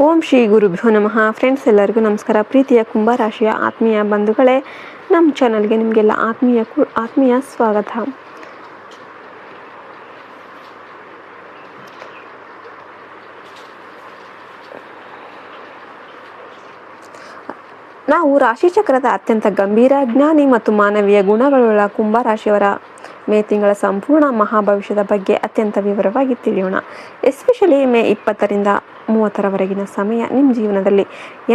ಓಂ ಶ್ರೀ ಗುರುಭ್ಯೋ ನಮಃ. ಫ್ರೆಂಡ್ಸ್, ಎಲ್ಲರಿಗೂ ನಮಸ್ಕಾರ. ಪ್ರೀತಿಯ ಕುಂಭರಾಶಿಯ ಆತ್ಮೀಯ ಬಂಧುಗಳೇ, ನಮ್ಮ ಚಾನಲ್ಗೆ ನಿಮಗೆಲ್ಲ ಆತ್ಮೀಯ ಸ್ವಾಗತ. ನಾವು ರಾಶಿಚಕ್ರದ ಅತ್ಯಂತ ಗಂಭೀರ, ಜ್ಞಾನಿ ಮತ್ತು ಮಾನವೀಯ ಗುಣಗಳುಳ್ಳ ಕುಂಭರಾಶಿಯವರ ಮೇ ತಿಂಗಳ ಸಂಪೂರ್ಣ ಮಹಾಭವಿಷ್ಯದ ಬಗ್ಗೆ ಅತ್ಯಂತ ವಿವರವಾಗಿ ತಿಳಿಯೋಣ. ಎಸ್ಪೆಷಲಿ ಮೇ 20ರಿಂದ 30ರವರೆಗಿನ ಸಮಯ ನಿಮ್ಮ ಜೀವನದಲ್ಲಿ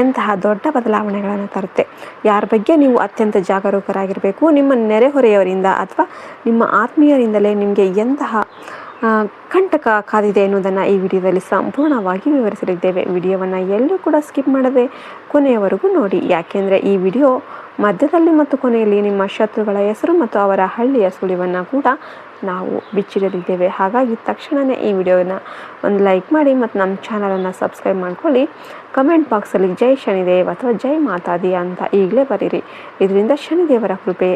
ಎಂತಹ ದೊಡ್ಡ ಬದಲಾವಣೆಗಳನ್ನು ತರುತ್ತೆ, ಯಾರ ಬಗ್ಗೆ ನೀವು ಅತ್ಯಂತ ಜಾಗರೂಕರಾಗಿರಬೇಕು, ನಿಮ್ಮ ನೆರೆಹೊರೆಯವರಿಂದ ಅಥವಾ ನಿಮ್ಮ ಆತ್ಮೀಯರಿಂದಲೇ ನಿಮಗೆ ಎಂತಹ ಕಂಟಕ ಕಾದಿದೆ ಎನ್ನುವುದನ್ನು ಈ ವಿಡಿಯೋದಲ್ಲಿ ಸಂಪೂರ್ಣವಾಗಿ ವಿವರಿಸಲಿದ್ದೇವೆ. ವಿಡಿಯೋವನ್ನು ಎಲ್ಲೂ ಕೂಡ ಸ್ಕಿಪ್ ಮಾಡದೆ ಕೊನೆಯವರೆಗೂ ನೋಡಿ, ಯಾಕೆಂದರೆ ಈ ವಿಡಿಯೋ ಮಧ್ಯದಲ್ಲಿ ಮತ್ತು ಕೊನೆಯಲ್ಲಿ ನಿಮ್ಮ ಶತ್ರುಗಳ ಹೆಸರು ಮತ್ತು ಅವರ ಹಳ್ಳಿಯ ಸುಳಿವನ್ನು ಕೂಡ ನಾವು ಬಿಚ್ಚಿಡಲಿದ್ದೇವೆ. ಹಾಗಾಗಿ ತಕ್ಷಣವೇ ಈ ವಿಡಿಯೋನ ಒಂದು ಲೈಕ್ ಮಾಡಿ ಮತ್ತು ನಮ್ಮ ಚಾನಲನ್ನು ಸಬ್ಸ್ಕ್ರೈಬ್ ಮಾಡ್ಕೊಳ್ಳಿ. ಕಮೆಂಟ್ ಬಾಕ್ಸಲ್ಲಿ ಜೈ ಶನಿದೇವ್ ಅಥವಾ ಜೈ ಮಾತಾದಿ ಅಂತ ಈಗಲೇ ಬರೀರಿ. ಇದರಿಂದ ಶನಿದೇವರ ಕೃಪೆ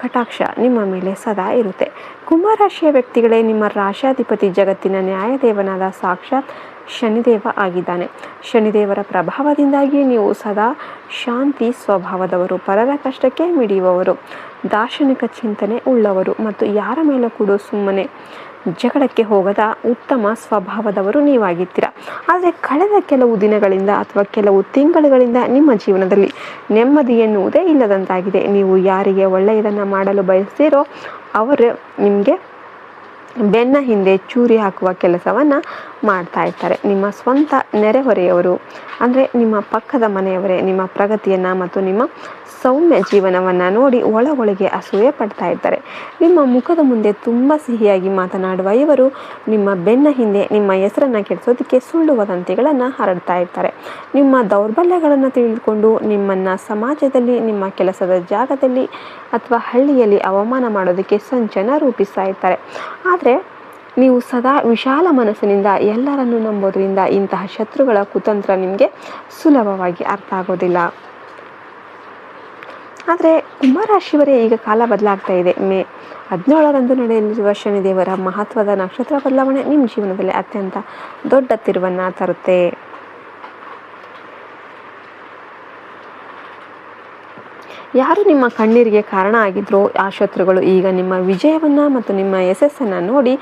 ಕಟಾಕ್ಷ ನಿಮ್ಮ ಮೇಲೆ ಸದಾ ಇರುತ್ತೆ. ಕುಂಭರಾಶಿಯ ವ್ಯಕ್ತಿಗಳೇ, ನಿಮ್ಮ ರಾಶಾಧಿಪತಿ ಜಗತ್ತಿನ ನ್ಯಾಯದೇವನಾದ ಸಾಕ್ಷಾತ್ ಶನಿದೇವ ಆಗಿದ್ದಾನೆ. ಶನಿದೇವರ ಪ್ರಭಾವದಿಂದಾಗಿ ನೀವು ಸದಾ ಶಾಂತಿ ಸ್ವಭಾವದವರು, ಪರರ ಕಷ್ಟಕ್ಕೆ ಮಿಡಿಯುವವರು, ದಾರ್ಶನಿಕ ಚಿಂತನೆ ಉಳ್ಳವರು ಮತ್ತು ಯಾರ ಮೇಲೂ ಕೂಡ ಸುಮ್ಮನೆ ಜಗಳಕ್ಕೆ ಹೋಗದ ಉತ್ತಮ ಸ್ವಭಾವದವರು ನೀವಾಗಿರ್ತೀರ. ಆದರೆ ಕಳೆದ ಕೆಲವು ದಿನಗಳಿಂದ ಅಥವಾ ಕೆಲವು ತಿಂಗಳುಗಳಿಂದ ನಿಮ್ಮ ಜೀವನದಲ್ಲಿ ನೆಮ್ಮದಿ ಎನ್ನುವುದೇ ಇಲ್ಲದಂತಾಗಿದೆ. ನೀವು ಯಾರಿಗೆ ಒಳ್ಳೆಯದನ್ನು ಮಾಡಲು ಬಯಸ್ತೀರೋ ಅವರು ನಿಮಗೆ ಬೆನ್ನ ಹಿಂದೆ ಚೂರಿ ಹಾಕುವ ಕೆಲಸವನ್ನು ಮಾಡ್ತಾ ಇರ್ತಾರೆ. ನಿಮ್ಮ ಸ್ವಂತ ನೆರೆಹೊರೆಯವರು ಅಂದರೆ ನಿಮ್ಮ ಪಕ್ಕದ ಮನೆಯವರೇ ನಿಮ್ಮ ಪ್ರಗತಿಯನ್ನು ಮತ್ತು ನಿಮ್ಮ ಸೌಮ್ಯ ಜೀವನವನ್ನು ನೋಡಿ ಒಳಗೊಳಗೆ ಅಸೂಯೆ ಪಡ್ತಾ ಇರ್ತಾರೆ. ನಿಮ್ಮ ಮುಖದ ಮುಂದೆ ತುಂಬ ಸಿಹಿಯಾಗಿ ಮಾತನಾಡುವ ಇವರು ನಿಮ್ಮ ಬೆನ್ನ ಹಿಂದೆ ನಿಮ್ಮ ಹೆಸರನ್ನು ಕೆಡಿಸೋದಕ್ಕೆ ಸುಳ್ಳು ವದಂತಿಗಳನ್ನು ಹರಡ್ತಾ ಇರ್ತಾರೆ. ನಿಮ್ಮ ದೌರ್ಬಲ್ಯಗಳನ್ನು ತಿಳಿದುಕೊಂಡು ನಿಮ್ಮನ್ನು ಸಮಾಜದಲ್ಲಿ, ನಿಮ್ಮ ಕೆಲಸದ ಜಾಗದಲ್ಲಿ ಅಥವಾ ಹಳ್ಳಿಯಲ್ಲಿ ಅವಮಾನ ಮಾಡೋದಕ್ಕೆ ಸಂಚನ್ನು ರೂಪಿಸ್ತಾ ಇರ್ತಾರೆ. ಆದರೆ ನೀವು ಸದಾ ವಿಶಾಲ ಮನಸ್ಸಿನಿಂದ ಎಲ್ಲರನ್ನು ನಂಬೋದ್ರಿಂದ ಇಂತಹ ಶತ್ರುಗಳ ಕುತಂತ್ರ ನಿಮಗೆ ಸುಲಭವಾಗಿ ಅರ್ಥ ಆಗೋದಿಲ್ಲ. ಆದರೆ ಕುಂಭರಾಶಿಯವರೇ, ಈಗ ಕಾಲ ಬದಲಾಗ್ತಾ ಇದೆ. ಮೇ 17ರಂದು ನಡೆಯಲಿರುವ ಶನಿದೇವರ ಮಹತ್ವದ ನಕ್ಷತ್ರ ಬದಲಾವಣೆ ನಿಮ್ಮ ಜೀವನದಲ್ಲಿ ಅತ್ಯಂತ ದೊಡ್ಡ ತಿರುವನ್ನು ತರುತ್ತೆ. ಯಾರು ನಿಮ್ಮ ಕಣ್ಣೀರಿಗೆ ಕಾರಣ ಆಗಿದ್ರೋ ಆ ಶತ್ರುಗಳು ಈಗ ನಿಮ್ಮ ವಿಜಯವನ್ನು ಮತ್ತು ನಿಮ್ಮ ಯಶಸ್ಸನ್ನು ನೋಡಿ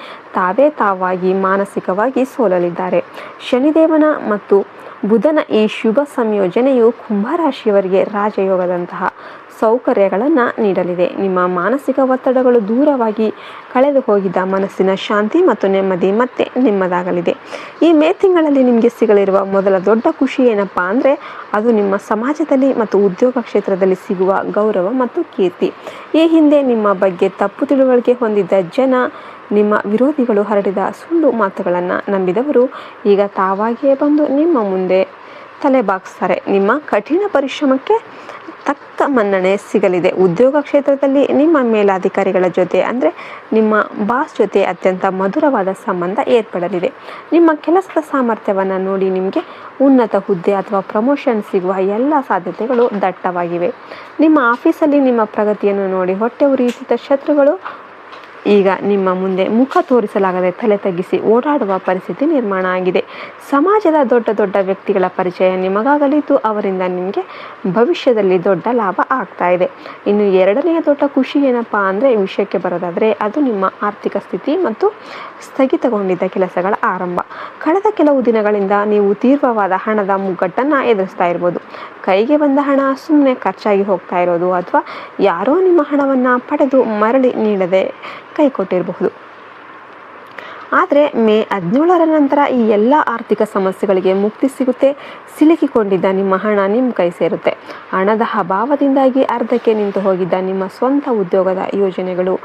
ತಾವಾಗಿ ಮಾನಸಿಕವಾಗಿ ಸೋಲಲಿದ್ದಾರೆ. ಶನಿದೇವನ ಮತ್ತು ಬುಧನ ಈ ಶುಭ ಸಂಯೋಜನೆಯು ಕುಂಭರಾಶಿಯವರಿಗೆ ರಾಜಯೋಗದಂತಹ ಸೌಕರ್ಯಗಳನ್ನು ನೀಡಲಿದೆ. ನಿಮ್ಮ ಮಾನಸಿಕ ಒತ್ತಡಗಳು ದೂರವಾಗಿ ಕಳೆದು ಹೋಗಿದ್ದ ಮನಸ್ಸಿನ ಶಾಂತಿ ಮತ್ತು ನೆಮ್ಮದಿ ಮತ್ತೆ ನಿಮ್ಮದಾಗಲಿದೆ. ಈ ಮೇ ತಿಂಗಳಲ್ಲಿ ನಿಮಗೆ ಸಿಗಲಿರುವ ಮೊದಲ ದೊಡ್ಡ ಖುಷಿ ಏನಪ್ಪ ಅಂದರೆ ಅದು ನಿಮ್ಮ ಸಮಾಜದಲ್ಲಿ ಮತ್ತು ಉದ್ಯೋಗ ಕ್ಷೇತ್ರದಲ್ಲಿ ಸಿಗುವ ಗೌರವ ಮತ್ತು ಕೀರ್ತಿ. ಈ ಹಿಂದೆ ನಿಮ್ಮ ಬಗ್ಗೆ ತಪ್ಪು ತಿಳುವಳಿಕೆ ಹೊಂದಿದ್ದ ಜನ, ನಿಮ್ಮ ವಿರೋಧಿಗಳು ಹರಡಿದ ಸುಳ್ಳು ಮಾತುಗಳನ್ನು ನಂಬಿದವರು ಈಗ ತಾವಾಗಿಯೇ ಬಂದು ನಿಮ್ಮ ಮುಂದೆ ತಲೆಬಾಗಿಸ್ತಾರೆ. ನಿಮ್ಮ ಕಠಿಣ ಪರಿಶ್ರಮಕ್ಕೆ ತಕ್ಕ ಮನ್ನಣೆ ಸಿಗಲಿದೆ. ಉದ್ಯೋಗ ಕ್ಷೇತ್ರದಲ್ಲಿ ನಿಮ್ಮ ಮೇಲಾಧಿಕಾರಿಗಳ ಜೊತೆ ಅಂದರೆ ನಿಮ್ಮ ಬಾಸ್ ಜೊತೆ ಅತ್ಯಂತ ಮಧುರವಾದ ಸಂಬಂಧ ಏರ್ಪಡಲಿದೆ. ನಿಮ್ಮ ಕೆಲಸದ ಸಾಮರ್ಥ್ಯವನ್ನು ನೋಡಿ ನಿಮಗೆ ಉನ್ನತ ಹುದ್ದೆ ಅಥವಾ ಪ್ರಮೋಷನ್ ಸಿಗುವ ಎಲ್ಲ ಸಾಧ್ಯತೆಗಳು ದಟ್ಟವಾಗಿವೆ. ನಿಮ್ಮ ಆಫೀಸಲ್ಲಿ ನಿಮ್ಮ ಪ್ರಗತಿಯನ್ನು ನೋಡಿ ಹೊಟ್ಟೆ ಉರಿಯುತ್ತಿದ್ದ ಶತ್ರುಗಳು ಈಗ ನಿಮ್ಮ ಮುಂದೆ ಮುಖ ತೋರಿಸಲಾಗದೆ ತಲೆ ತಗ್ಗಿಸಿ ಓಡಾಡುವ ಪರಿಸ್ಥಿತಿ ನಿರ್ಮಾಣ ಆಗಿದೆ. ಸಮಾಜದ ದೊಡ್ಡ ವ್ಯಕ್ತಿಗಳ ಪರಿಚಯ ನಿಮಗಾಗಲಿದ್ದು ಅವರಿಂದ ನಿಮಗೆ ಭವಿಷ್ಯದಲ್ಲಿ ದೊಡ್ಡ ಲಾಭ ಆಗ್ತಾ ಇದೆ. ಇನ್ನು ಎರಡನೆಯ ದೊಡ್ಡ ಖುಷಿ ಏನಪ್ಪ ಅಂದರೆ ವಿಷಯಕ್ಕೆ ಬರೋದಾದರೆ ಅದು ನಿಮ್ಮ ಆರ್ಥಿಕ ಸ್ಥಿತಿ ಮತ್ತು ಸ್ಥಗಿತಗೊಂಡಿದ್ದ ಕೆಲಸಗಳ ಆರಂಭ. ಕಳೆದ ಕೆಲವು ದಿನಗಳಿಂದ ನೀವು ತೀವ್ರವಾದ ಹಣದ ಮುಗ್ಗಟ್ಟನ್ನು ಎದುರಿಸ್ತಾ ಇರ್ಬೋದು. ಕೈಗೆ ಬಂದ ಹಣ ಸುಮ್ಮನೆ ಖರ್ಚಾಗಿ ಹೋಗ್ತಾ ಇರೋದು ಅಥವಾ ಯಾರೋ ನಿಮ್ಮ ಹಣವನ್ನು ಪಡೆದು ಮರಳಿ ನೀಡದೆ ಕೈ ಕೊಟ್ಟಿರಬಹುದು. ಆದರೆ ಮೇ 17ರ ನಂತರ ಈ ಎಲ್ಲ ಆರ್ಥಿಕ ಸಮಸ್ಯೆಗಳಿಗೆ ಮುಕ್ತಿ ಸಿಗುತ್ತೆ. ಸಿಲುಕಿಕೊಂಡಿದ್ದ ನಿಮ್ಮ ಹಣ ನಿಮ್ಮ ಕೈ ಸೇರುತ್ತೆ. ಹಣದ ಅಭಾವದಿಂದಾಗಿ ಅರ್ಧಕ್ಕೆ ನಿಂತು ಹೋಗಿದ್ದ ನಿಮ್ಮ ಸ್ವಂತ ಉದ್ಯೋಗದ ಯೋಜನೆಗಳು,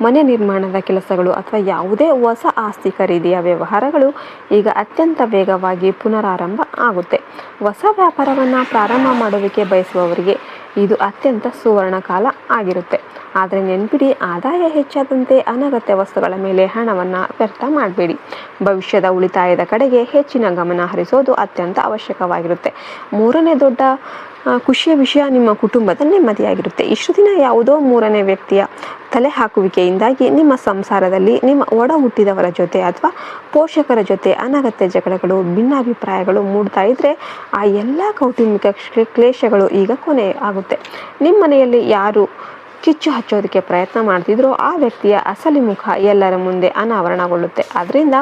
ಮನೆ ನಿರ್ಮಾಣದ ಕೆಲಸಗಳು ಅಥವಾ ಯಾವುದೇ ಹೊಸ ಆಸ್ತಿ ಖರೀದಿಯ ವ್ಯವಹಾರಗಳು ಈಗ ಅತ್ಯಂತ ವೇಗವಾಗಿ ಪುನರಾರಂಭ ಆಗುತ್ತೆ. ಹೊಸ ವ್ಯಾಪಾರವನ್ನು ಪ್ರಾರಂಭ ಮಾಡೋದಕ್ಕೆ ಬಯಸುವವರಿಗೆ ಇದು ಅತ್ಯಂತ ಸುವರ್ಣ ಕಾಲ ಆಗಿರುತ್ತೆ. ಆದರೆ ನೆನ್ಪಿಡಿ, ಆದಾಯ ಹೆಚ್ಚಾದಂತೆ ಅನಗತ್ಯ ವಸ್ತುಗಳ ಮೇಲೆ ಹಣವನ್ನು ವ್ಯರ್ಥ ಮಾಡಬೇಡಿ. ಭವಿಷ್ಯದ ಉಳಿತಾಯದ ಕಡೆಗೆ ಹೆಚ್ಚಿನ ಗಮನ ಹರಿಸೋದು ಅತ್ಯಂತ ಅವಶ್ಯಕವಾಗಿರುತ್ತೆ. ಮೂರನೇ ದೊಡ್ಡ ಖುಷಿಯ ವಿಷಯ ನಿಮ್ಮ ಕುಟುಂಬದ ನೆಮ್ಮದಿಯಾಗಿರುತ್ತೆ. ಇಷ್ಟು ದಿನ ಯಾವುದೋ ಮೂರನೇ ವ್ಯಕ್ತಿಯ ತಲೆ ಹಾಕುವಿಕೆಯಿಂದಾಗಿ ನಿಮ್ಮ ಸಂಸಾರದಲ್ಲಿ ನಿಮ್ಮ ಒಡ ಹುಟ್ಟಿದವರ ಜೊತೆ ಅಥವಾ ಪೋಷಕರ ಜೊತೆ ಅನಗತ್ಯ ಜಗಳಗಳು, ಭಿನ್ನಾಭಿಪ್ರಾಯಗಳು ಮೂಡ್ತಾ ಇದ್ರೆ ಆ ಎಲ್ಲ ಕೌಟುಂಬಿಕ ಕ್ಲೇಶಗಳು ಈಗ ಕೊನೆ ಆಗುತ್ತೆ. ನಿಮ್ಮ ಮನೆಯಲ್ಲಿ ಯಾರು ಕಿಚ್ಚು ಹಚ್ಚೋದಕ್ಕೆ ಪ್ರಯತ್ನ ಮಾಡ್ತಿದ್ರೋ ಆ ವ್ಯಕ್ತಿಯ ಅಸಲಿ ಮುಖ ಎಲ್ಲರ ಮುಂದೆ ಅನಾವರಣಗೊಳ್ಳುತ್ತೆ. ಆದ್ದರಿಂದ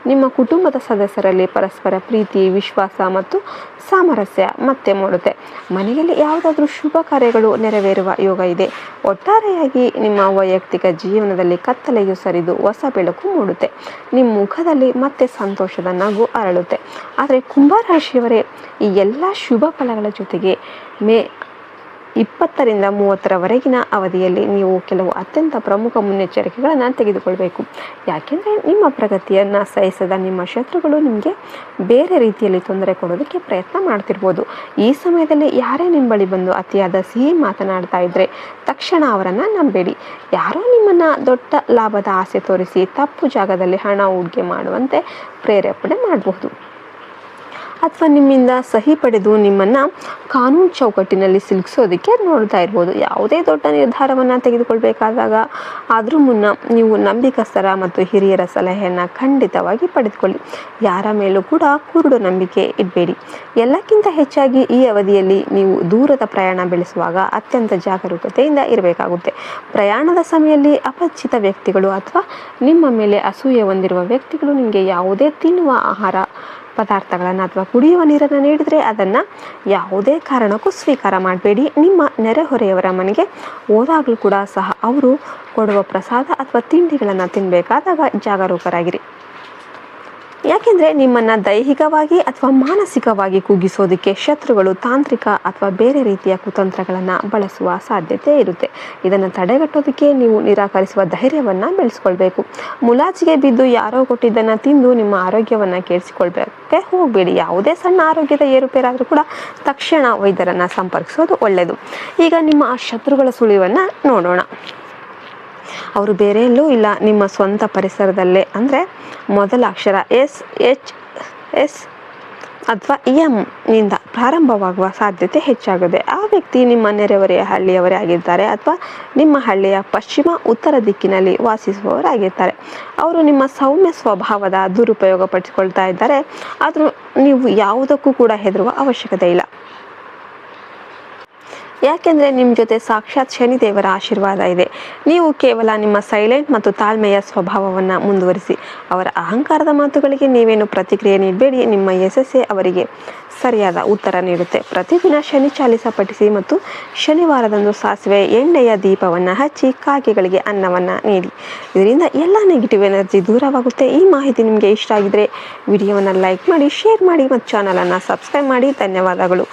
ನಿಮ್ಮ ಕುಟುಂಬದ ಸದಸ್ಯರಲ್ಲಿ ಪರಸ್ಪರ ಪ್ರೀತಿ, ವಿಶ್ವಾಸ ಮತ್ತು ಸಾಮರಸ್ಯ ಮತ್ತೆ ಮೂಡುತ್ತೆ. ಮನೆಯಲ್ಲಿ ಯಾವುದಾದ್ರೂ ಶುಭ ಕಾರ್ಯಗಳು ನೆರವೇರುವ ಯೋಗ ಇದೆ. ಒಟ್ಟಾರೆಯಾಗಿ ನಿಮ್ಮ ವೈಯಕ್ತಿಕ ಜೀವನದಲ್ಲಿ ಕತ್ತಲೆಯು ಸರಿದು ಹೊಸ ಬೆಳಕು ಮೂಡುತ್ತೆ. ನಿಮ್ಮ ಮುಖದಲ್ಲಿ ಮತ್ತೆ ಸಂತೋಷದ ನಗು ಅರಳುತ್ತೆ. ಆದರೆ ಕುಂಭರಾಶಿಯವರೇ, ಈ ಎಲ್ಲ ಶುಭ ಫಲಗಳ ಜೊತೆಗೆ ಮೇ 20ರಿಂದ 30ರವರೆಗಿನ ಅವಧಿಯಲ್ಲಿ ನೀವು ಕೆಲವು ಅತ್ಯಂತ ಪ್ರಮುಖ ಮುನ್ನೆಚ್ಚರಿಕೆಗಳನ್ನು ತೆಗೆದುಕೊಳ್ಬೇಕು. ಯಾಕೆಂದರೆ ನಿಮ್ಮ ಪ್ರಗತಿಯನ್ನು ಸಹಿಸದ ನಿಮ್ಮ ಶತ್ರುಗಳು ನಿಮಗೆ ಬೇರೆ ರೀತಿಯಲ್ಲಿ ತೊಂದರೆ ಕೊಡೋದಕ್ಕೆ ಪ್ರಯತ್ನ ಮಾಡ್ತಿರ್ಬೋದು. ಈ ಸಮಯದಲ್ಲಿ ಯಾರೇ ನಿಮ್ಮ ಬಳಿ ಬಂದು ಅತಿಯಾದ ಸಿಹಿ ಮಾತನಾಡ್ತಾ ಇದ್ದರೆ ತಕ್ಷಣ ಅವರನ್ನು ನಂಬೇಡಿ. ಯಾರೋ ನಿಮ್ಮನ್ನು ದೊಡ್ಡ ಲಾಭದ ಆಸೆ ತೋರಿಸಿ ತಪ್ಪು ಜಾಗದಲ್ಲಿ ಹಣ ಹೂಡಿಕೆ ಮಾಡುವಂತೆ ಪ್ರೇರೇಪಣೆ ಮಾಡಬಹುದು. ಅಥವಾ ನಿಮ್ಮಿಂದ ಸಹಿ ಪಡೆದು ನಿಮ್ಮನ್ನು ಕಾನೂನು ಚೌಕಟ್ಟಿನಲ್ಲಿ ಸಿಲುಕಿಸೋದಕ್ಕೆ ನೋಡ್ತಾ ಇರ್ಬೋದು. ಯಾವುದೇ ದೊಡ್ಡ ನಿರ್ಧಾರವನ್ನು ತೆಗೆದುಕೊಳ್ಬೇಕಾದಾಗ ಆದರೂ ಮುನ್ನ ನೀವು ನಂಬಿಕಸ್ಥರ ಮತ್ತು ಹಿರಿಯರ ಸಲಹೆಯನ್ನು ಖಂಡಿತವಾಗಿ ಪಡೆದುಕೊಳ್ಳಿ. ಯಾರ ಮೇಲೂ ಕೂಡ ಕುರುಡು ನಂಬಿಕೆ ಇಡಬೇಡಿ. ಎಲ್ಲಕ್ಕಿಂತ ಹೆಚ್ಚಾಗಿ ಈ ಅವಧಿಯಲ್ಲಿ ನೀವು ದೂರದ ಪ್ರಯಾಣ ಬೆಳೆಸುವಾಗ ಅತ್ಯಂತ ಜಾಗರೂಕತೆಯಿಂದ ಇರಬೇಕಾಗುತ್ತೆ. ಪ್ರಯಾಣದ ಸಮಯದಲ್ಲಿ ಅಪರಿಚಿತ ವ್ಯಕ್ತಿಗಳು ಅಥವಾ ನಿಮ್ಮ ಮೇಲೆ ಅಸೂಯೆ ಹೊಂದಿರುವ ವ್ಯಕ್ತಿಗಳು ನಿಮಗೆ ಯಾವುದೇ ತಿನ್ನುವ ಆಹಾರ ಪದಾರ್ಥಗಳನ್ನು ಅಥವಾ ಕುಡಿಯುವ ನೀರನ್ನು ನೀಡಿದರೆ ಅದನ್ನು ಯಾವುದೇ ಕಾರಣಕ್ಕೂ ಸ್ವೀಕಾರ ಮಾಡಬೇಡಿ. ನಿಮ್ಮ ನೆರೆಹೊರೆಯವರ ಮನೆಗೆ ಹೋದಾಗಲೂ ಕೂಡ ಸಹ ಅವರು ಕೊಡುವ ಪ್ರಸಾದ ಅಥವಾ ತಿಂಡಿಗಳನ್ನು ತಿನ್ನಬೇಕಾದಾಗ ಜಾಗರೂಕರಾಗಿರಿ. ಯಾಕೆಂದರೆ ನಿಮ್ಮನ್ನು ದೈಹಿಕವಾಗಿ ಅಥವಾ ಮಾನಸಿಕವಾಗಿ ಕುಗ್ಗಿಸೋದಕ್ಕೆ ಶತ್ರುಗಳು ತಾಂತ್ರಿಕ ಅಥವಾ ಬೇರೆ ರೀತಿಯ ಕುತಂತ್ರಗಳನ್ನು ಬಳಸುವ ಸಾಧ್ಯತೆ ಇರುತ್ತೆ. ಇದನ್ನು ತಡೆಗಟ್ಟೋದಕ್ಕೆ ನೀವು ನಿರಾಕರಿಸುವ ಧೈರ್ಯವನ್ನು ಬೆಳೆಸ್ಕೊಳ್ಬೇಕು. ಮುಲಾಜಿಗೆ ಬಿದ್ದು ಯಾರೋ ಕೊಟ್ಟಿದ್ದನ್ನು ತಿಂದು ನಿಮ್ಮ ಆರೋಗ್ಯವನ್ನು ಕೆಡಿಸಿಕೊಳ್ಬೇಕೆ ಹೋಗಬೇಡಿ. ಯಾವುದೇ ಸಣ್ಣ ಆರೋಗ್ಯದ ಏರುಪೇರಾದರೂ ಕೂಡ ತಕ್ಷಣ ವೈದ್ಯರನ್ನು ಸಂಪರ್ಕಿಸೋದು ಒಳ್ಳೆಯದು. ಈಗ ನಿಮ್ಮ ಆ ಶತ್ರುಗಳ ಸುಳಿವನ್ನು ನೋಡೋಣ. ಅವರು ಬೇರೆ ಎಲ್ಲೂ ಇಲ್ಲ, ನಿಮ್ಮ ಸ್ವಂತ ಪರಿಸರದಲ್ಲೇ. ಅಂದರೆ ಮೊದಲ ಅಕ್ಷರ SHS ಅಥವಾ ನಿಂದ ಪ್ರಾರಂಭವಾಗುವ ಸಾಧ್ಯತೆ ಹೆಚ್ಚಾಗಿದೆ. ಆ ವ್ಯಕ್ತಿ ನಿಮ್ಮ ನೆರೆಹೊರೆಯ ಹಳ್ಳಿಯವರೇ ಆಗಿರ್ತಾರೆ ಅಥವಾ ನಿಮ್ಮ ಹಳ್ಳಿಯ ಪಶ್ಚಿಮ ಉತ್ತರ ದಿಕ್ಕಿನಲ್ಲಿ ವಾಸಿಸುವವರಾಗಿರ್ತಾರೆ. ಅವರು ನಿಮ್ಮ ಸೌಮ್ಯ ಸ್ವಭಾವದ ದುರುಪಯೋಗ ಪಡಿಸಿಕೊಳ್ತಾ ಇದ್ದಾರೆ. ಆದರೂ ನೀವು ಯಾವುದಕ್ಕೂ ಕೂಡ ಹೆದರುವ ಅವಶ್ಯಕತೆ ಇಲ್ಲ. ಯಾಕೆಂದರೆ ನಿಮ್ಮ ಜೊತೆ ಸಾಕ್ಷಾತ್ ಶನಿದೇವರ ಆಶೀರ್ವಾದ ಇದೆ. ನೀವು ಕೇವಲ ನಿಮ್ಮ ಸೈಲೆಂಟ್ ಮತ್ತು ತಾಳ್ಮೆಯ ಸ್ವಭಾವವನ್ನು ಮುಂದುವರಿಸಿ. ಅವರ ಅಹಂಕಾರದ ಮಾತುಗಳಿಗೆ ನೀವೇನು ಪ್ರತಿಕ್ರಿಯೆ ನೀಡಬೇಡಿ. ನಿಮ್ಮ ಯಶಸ್ಸೇ ಅವರಿಗೆ ಸರಿಯಾದ ಉತ್ತರ ನೀಡುತ್ತೆ. ಪ್ರತಿದಿನ ಶನಿ ಚಾಲಿಸ ಪಠಿಸಿ ಮತ್ತು ಶನಿವಾರದಂದು ಸಾಸಿವೆ ಎಣ್ಣೆಯ ದೀಪವನ್ನು ಹಚ್ಚಿ ಕಾಗೆಗಳಿಗೆ ಅನ್ನವನ್ನು ನೀಡಿ. ಇದರಿಂದ ಎಲ್ಲ ನೆಗೆಟಿವ್ ಎನರ್ಜಿ ದೂರವಾಗುತ್ತೆ. ಈ ಮಾಹಿತಿ ನಿಮಗೆ ಇಷ್ಟ ಆಗಿದ್ರೆ ವಿಡಿಯೋವನ್ನು ಲೈಕ್ ಮಾಡಿ, ಶೇರ್ ಮಾಡಿ ಮತ್ತು ಚಾನಲನ್ನು ಸಬ್ಸ್ಕ್ರೈಬ್ ಮಾಡಿ. ಧನ್ಯವಾದಗಳು.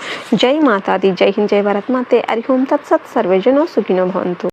ಜೈ ಮಾತಾದಿ, ಜೈ ಹಿಂದ್, ಜೈ ಭಾರತ್ ಮಾತೆ. ಹರಿ ಓಂ ತತ್ಸತ್. ಸರ್ವೇ ಜನೋ ಸುಖಿನೋ ಭವಂತು.